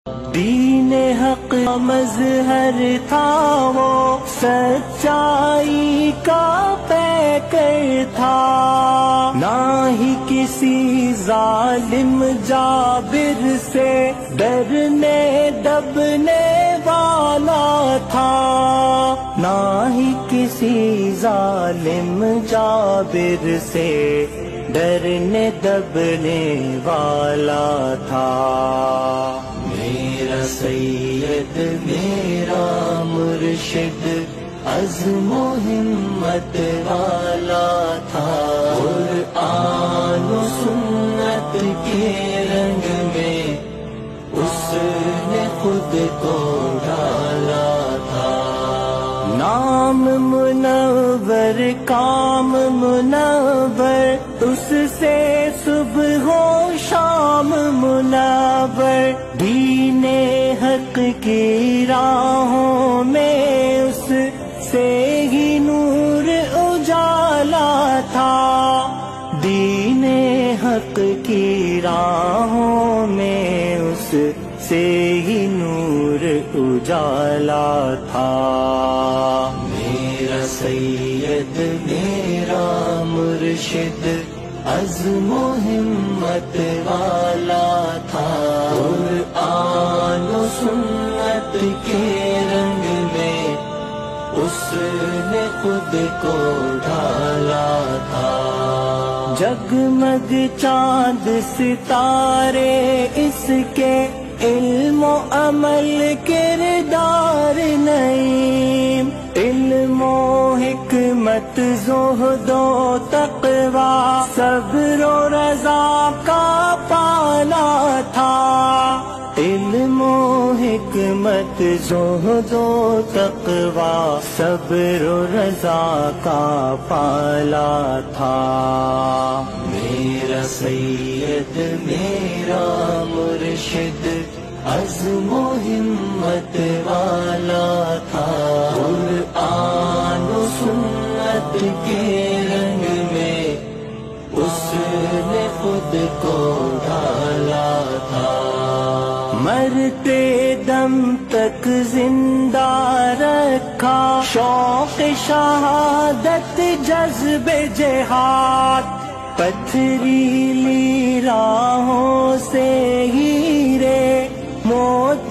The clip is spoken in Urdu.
دین حق مظہر تھا وہ، سچائی کا پیکر تھا، نہ ہی کسی ظالم جابر سے ڈرنے دبنے والا تھا، نہ ہی کسی ظالم جابر سے ڈرنے دبنے والا تھا۔ میرا سید میرا مرشد عزم و ہمت والا تھا، قرآن و سنت کے رنگ میں اس نے خود کو ڈالا تھا۔ نام منور کام منور، اس سے صبح و شام منور، دین حق کی راہوں میں اس سے ہی نور اجالا تھا، دین حق کی راہوں میں اس سے ہی نور اجالا تھا۔ میرا سید میرا مرشد عزم و ہمت والا تھا، قرآن و سنت کے رنگ میں اس نے خود کو ڈالا تھا۔ جگمگ چاند ستارے اس کے، علم و عمل کردار نعیم، علم و حکمت زہد و تقوی، صبر و رضا کا پالا تھا، علم و حکمت زہد و تقوی، صبر و رضا کا پالا تھا۔ میرا سید میرا مرشد عزم و ہمت والا تھا، قرآن و سنت کے رنگ میں اس نے خود کو ڈالا تھا۔ مرتے دم تک زندہ رکھا شوق شہادت جذب جہاد، پتھریلی راہوں سے ہیرے موتی